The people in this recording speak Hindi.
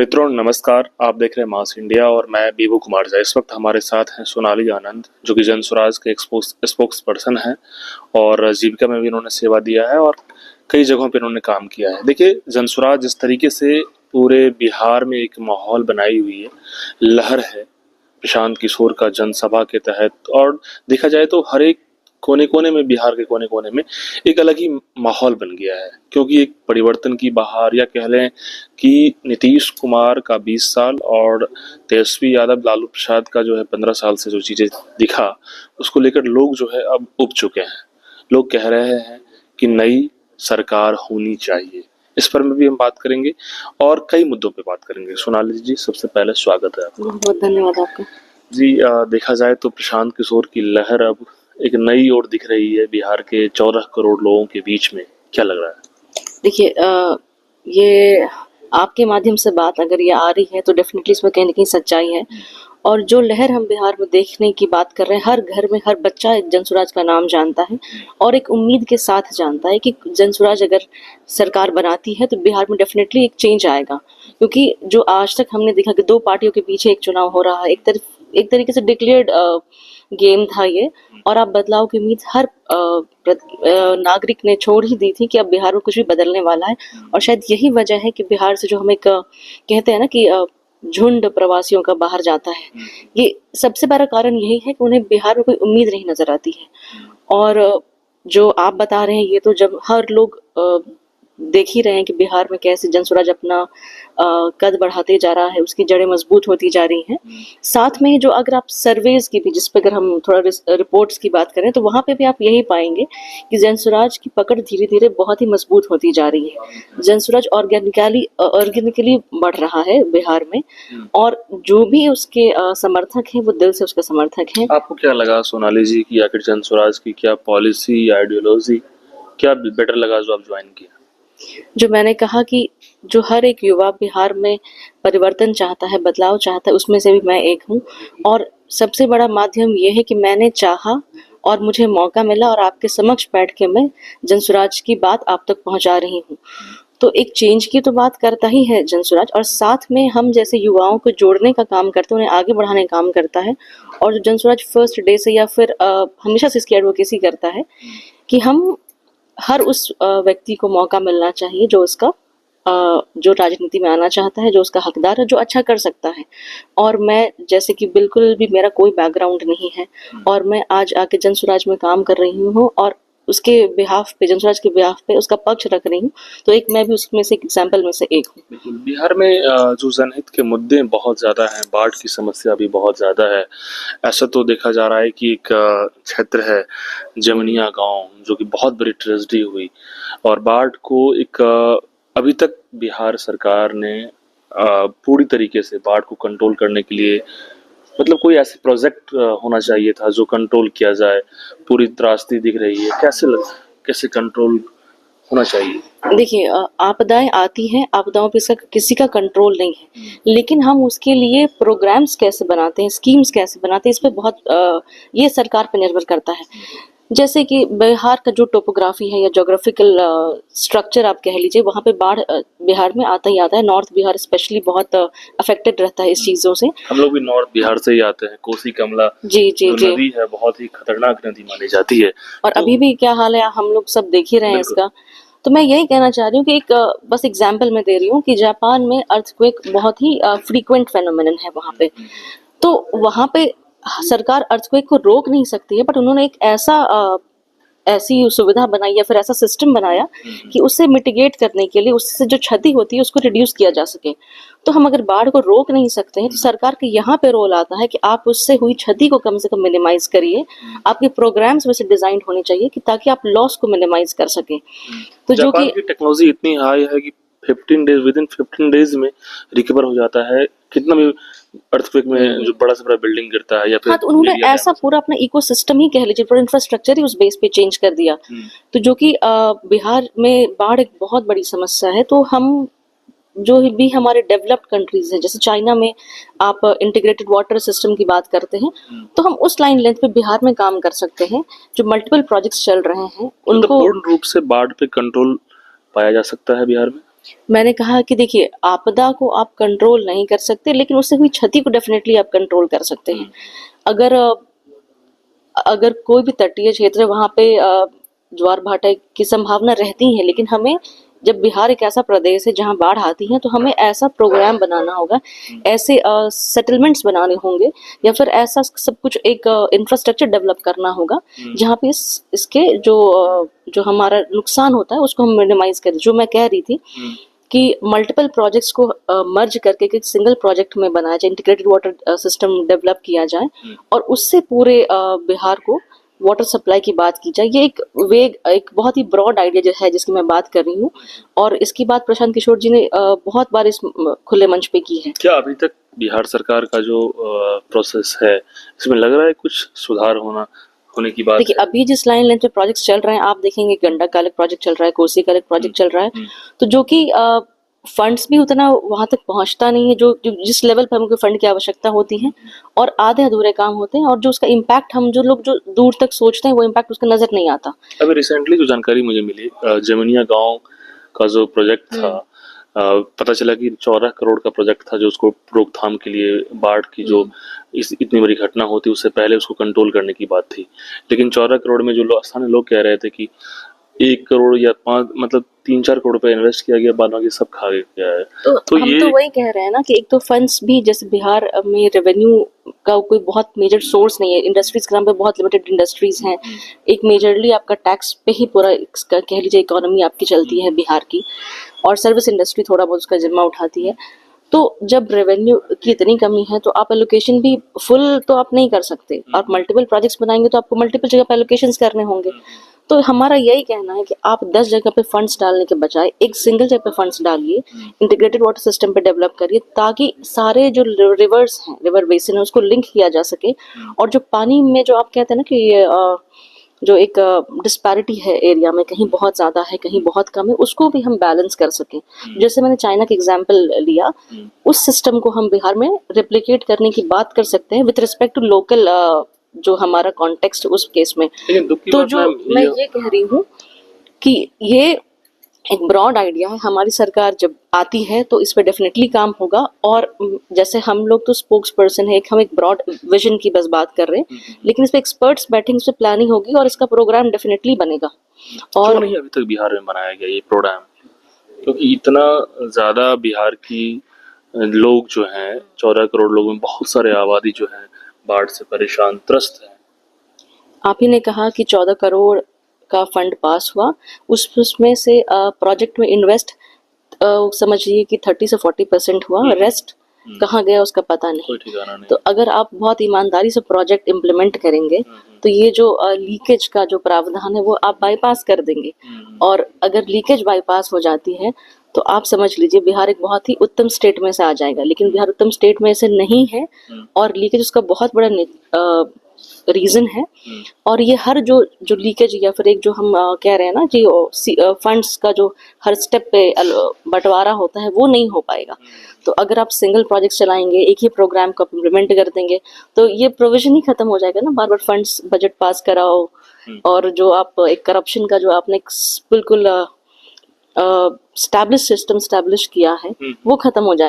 मित्रों नमस्कार। आप देख रहे हैं मास इंडिया और मैं बीबू कुमार झा। इस वक्त हमारे साथ हैं सोनाली आनंद, जो कि जनसुराज के स्पोक्स पर्सन हैं और जीविका में भी इन्होंने सेवा दिया है और कई जगहों पर इन्होंने काम किया है। देखिए, जनसुराज जिस तरीके से पूरे बिहार में एक माहौल बनाई हुई है, लहर है प्रशांत किशोर का जनसभा के तहत, और देखा जाए तो हर एक कोने कोने में, बिहार के कोने कोने में एक अलग ही माहौल बन गया है, क्योंकि एक परिवर्तन की बहार, या कह लें कि नीतीश कुमार का 20 साल और तेजस्वी यादव लालू प्रसाद का जो है 15 साल से जो चीजें दिखा, उसको लेकर लोग जो है अब उब चुके हैं। लोग कह रहे हैं कि नई सरकार होनी चाहिए। इस पर में भी हम बात करेंगे और कई मुद्दों पे बात करेंगे। सोनाली जी, सबसे पहले स्वागत है आपका। बहुत बहुत धन्यवाद आपका जी। देखा जाए तो प्रशांत किशोर की लहर अब एक नई ओर दिख रही है बिहार के 14 करोड़ लोगों के बीच में। क्या लग रहा है? देखिए, ये आपके माध्यम से बात अगर ये आ रही है तो डेफिनेटली इसमें कहीं ना कहीं सच्चाई है। और जो लहर हम बिहार में देखने की बात कर रहे हैं, हर घर में हर बच्चा एक जनसुराज का नाम जानता है और एक उम्मीद के साथ जानता है कि जनसुराज अगर सरकार बनाती है तो बिहार में डेफिनेटली एक चेंज आएगा। क्योंकि जो आज तक हमने देखा कि दो पार्टियों के पीछे एक चुनाव हो रहा है, एक तरीके से डिक्लेयर्ड गेम था ये, और अब बदलाव की उम्मीद हर नागरिक ने छोड़ ही दी थी कि अब बिहार में कुछ भी बदलने वाला है। और शायद यही वजह है कि बिहार से जो हम एक कहते हैं ना कि झुंड प्रवासियों का बाहर जाता है, ये सबसे बड़ा कारण यही है कि उन्हें बिहार में कोई उम्मीद नहीं नजर आती है। और जो आप बता रहे हैं, ये तो जब हर लोग देख ही रहे हैं कि बिहार में कैसे जनसुराज अपना कद बढ़ाते जा रहा है, उसकी जड़ें मजबूत होती जा रही हैं। साथ में जो अगर आप सर्वेज की भी, जिस पर अगर हम थोड़ा रिपोर्ट्स की बात करें, तो वहाँ पे भी आप यही पाएंगे कि जनसुराज की पकड़ धीरे धीरे बहुत ही मजबूत होती जा रही है। जनसुराज ऑर्गेनिकली बढ़ रहा है बिहार में, और जो भी उसके समर्थक हैं वो दिल से उसके समर्थक हैं। आपको क्या लगा सोनाली जी की आखिर जनसुराज की क्या पॉलिसी या आइडियोलॉजी क्या बेटर लगा जो आप ज्वाइन किया? जो मैंने कहा कि जो हर एक युवा बिहार में परिवर्तन चाहता है, बदलाव चाहता है, उसमें से भी मैं एक हूँ। और सबसे बड़ा माध्यम ये है कि मैंने चाहा और मुझे मौका मिला, और आपके समक्ष बैठ के मैं जनसुराज की बात आप तक पहुंचा रही हूँ। तो एक चेंज की तो बात करता ही है जनसुराज, और साथ में हम जैसे युवाओं को जोड़ने का काम करते हैं, उन्हें आगे बढ़ाने का काम करता है। और जो जनसुराज फर्स्ट डे से या फिर हमेशा से इसकी एडवोकेसी करता है कि हम हर उस व्यक्ति को मौका मिलना चाहिए जो उसका जो राजनीति में आना चाहता है, जो उसका हकदार है, जो अच्छा कर सकता है। और मैं जैसे कि बिल्कुल भी मेरा कोई बैकग्राउंड नहीं है, और मैं आज आके जनसुराज में काम कर रही हूँ और उसके बिहाफ पे, जनसुराज के बिहाफ पे उसका पक्ष रख रही हूँ। तो एक मैं भी उसमें से एग्जाम्पल में से एक हूँ। बिल्कुल। बिहार में जो जनहित के मुद्दे बहुत ज्यादा हैं, बाढ़ की समस्या भी बहुत ज्यादा है। ऐसा तो देखा जा रहा है कि एक क्षेत्र है जमनिया गांव, जो कि बहुत बड़ी ट्रेजेडी हुई, और बाढ़ को एक अभी तक बिहार सरकार ने पूरी तरीके से बाढ़ को कंट्रोल करने के लिए, मतलब कोई ऐसे प्रोजेक्ट होना चाहिए था जो कंट्रोल किया जाए। पूरी त्रासदी दिख रही है, कैसे कंट्रोल होना चाहिए? देखिए, आपदाएं आती हैं, आपदाओं पे इसका किसी का कंट्रोल नहीं है, लेकिन हम उसके लिए प्रोग्राम्स कैसे बनाते हैं, स्कीम्स कैसे बनाते हैं, इस पे बहुत ये सरकार पे निर्भर करता है। जैसे कि बिहार का जो टोपोग्राफी है या जोग्राफिकल स्ट्रक्चर आप कह लीजिए, वहाँ पे बाढ़ बिहार में आता ही आता है। नॉर्थ बिहार स्पेशली बहुत अफेक्टेड रहता है इस चीजों से। हम लोग भी नॉर्थ बिहार से ही आते हैं। कोसी कमला जी जी जो जी। नदी है, बहुत ही खतरनाक नदी मानी जाती है। और तो अभी भी क्या हाल है हम लोग सब देख ही रहे हैं इसका। तो मैं यही कहना चाह रही हूँ कि एक बस एग्जाम्पल मैं दे रही हूँ कि जापान में अर्थक्वेक बहुत ही फ्रीक्वेंट फेनोमेनन है वहाँ पे। तो वहाँ पे सरकार अर्थक्वेक को रोक नहीं सकती है, बट उन्होंने एक ऐसी सुविधा बनाई या फिर ऐसा सिस्टम बनाया कि उससे मिटिगेट करने के लिए, उससे जो क्षति होती है उसको रिड्यूस किया जा सके। तो हम अगर बाढ़ को रोक नहीं सकते हैं तो सरकार के यहाँ पे रोल आता है कि आप उससे हुई क्षति को कम से कम मिनिमाइज करिए। आपके प्रोग्राम्स वैसे डिजाइन होने चाहिए कि ताकि आप लॉस को मिनिमाइज कर सके। तो जो जापान कि की टेक्नोलॉजी इतनी हाई है कि 15 डेज में रिकवर हो जाता है। कितना भी अर्थक्वेक में जो बड़ा से बड़ा बिल्डिंग गिरता है या फिर हाँ, तो उन्होंने ऐसा पूरा अपना इकोसिस्टम ही कह लीजिए, पूरा इंफ्रास्ट्रक्चर ही उस बेस पे चेंज कर दिया। तो जो कि बिहार में बाढ़ एक बहुत बड़ी समस्या है। तो हम जो भी हमारे डेवलप्ड कंट्रीज हैं, जैसे चाइना में आप इंटीग्रेटेड वाटर सिस्टम की बात करते हैं, तो हम उस लाइन लेंथ पे बिहार में काम कर सकते हैं। जो मल्टीपल प्रोजेक्ट्स चल रहे हैं तो उनको पूर्ण रूप से बाढ़ पे कंट्रोल पाया जा सकता है बिहार में। मैंने कहा कि देखिए, आपदा को आप कंट्रोल नहीं कर सकते, लेकिन उससे हुई क्षति को डेफिनेटली आप कंट्रोल कर सकते हैं। अगर अगर कोई भी तटीय क्षेत्र है वहाँ पे ज्वार भाटा की संभावना रहती है, लेकिन हमें, जब बिहार एक ऐसा प्रदेश है जहाँ बाढ़ आती है, तो हमें ऐसा प्रोग्राम बनाना होगा, ऐसे सेटलमेंट्स बनाने होंगे, या फिर ऐसा सब कुछ एक इंफ्रास्ट्रक्चर डेवलप करना होगा जहाँ पे इसके जो हमारा नुकसान होता है उसको हम मिनिमाइज करें। जो मैं कह रही थी कि मल्टीपल प्रोजेक्ट्स को मर्ज करके एक सिंगल प्रोजेक्ट में बनाया जाए, इंटीग्रेटेड वाटर सिस्टम डेवलप किया जाए और उससे पूरे बिहार को वाटर सप्लाई की बात की जाए। ये एक बहुत ही ब्रॉड आइडिया है जिसकी मैं बात कर रही हूँ, और इसकी बात प्रशांत किशोर जी ने बहुत बार इस खुले मंच पे की है। क्या अभी तक बिहार सरकार का जो प्रोसेस है इसमें लग रहा है कुछ सुधार होने की बात देखिए, है? अभी जिस लाइन लेंथ पे प्रोजेक्ट्स चल रहे हैं, आप देखेंगे गंडक का अलग प्रोजेक्ट चल रहा है, कोसी का अलग प्रोजेक्ट चल रहा है, तो जो कि फंड्स भी उतना वहां तक पहुंचता नहीं है जो जिस लेवल पर हमको फंड की आवश्यकता होती है, और आधे अधूरे काम होते हैं, और जो उसका इम्पैक्ट हम जो लोग जो दूर तक सोचते हैं वो इम्पैक्ट उसका नजर नहीं आता। अभी रिसेंटली जो जानकारी मुझे मिली, जमुनिया गांव का जो प्रोजेक्ट था, पता चला कि 14 करोड़ का प्रोजेक्ट था जो उसको रोकथाम के लिए, बाढ़ की जो इतनी बड़ी घटना होती उससे पहले उसको कंट्रोल करने की बात थी, लेकिन 14 करोड़ में जो स्थानीय लोग कह रहे थे कि 1 करोड़ या 5, मतलब 3-4 करोड़ रुपए इन्वेस्ट किया गया, बाद बाकी सब खा गया है। तो हम तो वही कह रहे हैं ना कि एक तो फंड्स भी, जैसे बिहार में रेवेन्यू का कोई बहुत मेजर सोर्स नहीं है, इंडस्ट्रीज के नाम पे बहुत लिमिटेड इंडस्ट्रीज हैं, एक मेजरली आपका टैक्स पे ही पूरा कह लीजिए इकोनॉमी आपकी चलती है बिहार की, और सर्विस इंडस्ट्री थोड़ा बहुत उसका जिम्मा उठाती है। तो जब रेवेन्यू की इतनी कमी है तो आप एलोकेशन भी फुल तो आप नहीं कर सकते, आप मल्टीपल प्रोजेक्ट्स बनाएंगे तो आपको मल्टीपल जगह पे एलोकेशंस करने होंगे। तो हमारा यही कहना है कि आप 10 जगह पे फंड्स डालने के बजाय एक सिंगल जगह पे फंड्स डालिए, इंटीग्रेटेड वाटर सिस्टम पे डेवलप करिए, ताकि सारे जो रिवर्स हैं, रिवर बेसिन है, उसको लिंक किया जा सके, और जो पानी में जो आप कहते हैं ना कि ये जो एक डिस्पैरिटी है एरिया में, कहीं बहुत ज्यादा है कहीं बहुत कम है, उसको भी हम बैलेंस कर सकें। जैसे मैंने चाइना का एग्जांपल लिया, उस सिस्टम को हम बिहार में रेप्लिकेट करने की बात कर सकते हैं विद रिस्पेक्ट टू लोकल जो हमारा कॉन्टेक्स्ट उस केस में। तो जो मैं ये कह रही हूँ कि ये एक ब्रॉड आइडिया है, हमारी सरकार जब आती है तो इस पे डेफिनेटली काम होगा, और जैसे हम लोग तो स्पोक्स पर्सन है, हम एक ब्रॉड विजन की बस बात कर रहे हैं, लेकिन इस पे एक्सपर्ट्स बैठेंगे, इस पे प्लानिंग होगी और इसका प्रोग्राम डेफिनेटली बनेगा। और क्यों नहीं अभी तक बिहार में बनाया गया ये प्रोग्राम? क्योंकि इतना ज्यादा बिहार की लोग जो हैं, 14 करोड़ लोगों में बहुत सारे आबादी जो है बाढ़ से परेशान त्रस्त है। आप ही ने कहा कि 14 करोड़ का फंड पास हुआ, उसमें से प्रोजेक्ट में इन्वेस्ट समझिए कि 30 से 40% हुआ, रेस्ट कहाँ गया उसका पता नहीं। तो अगर आप बहुत ईमानदारी से प्रोजेक्ट इम्प्लीमेंट करेंगे तो ये जो लीकेज का जो प्रावधान है वो आप बाईपास कर देंगे, और अगर लीकेज बाईपास हो जाती है तो आप समझ लीजिए बिहार एक बहुत ही उत्तम स्टेट में से आ जाएगा। लेकिन बिहार उत्तम स्टेट में से नहीं है, और लीकेज उसका बहुत बड़ा रीजन है, और ये हर जो लीकेज या फिर एक जो हम कह रहे हैं ना कि फंड्स का जो हर स्टेप पे बंटवारा होता है वो नहीं हो पाएगा। तो अगर आप सिंगल प्रोजेक्ट चलाएंगे, एक ही प्रोग्राम को इम्प्लीमेंट कर देंगे, तो ये प्रोविजन ही खत्म हो जाएगा ना, बार बार फंड्स बजट पास कराओ, और जो आप एक करप्शन का जो आपने बिल्कुल स्टैब्लिश सिस्टम स्टैब्लिश किया है वो खत्म हो जाएगा।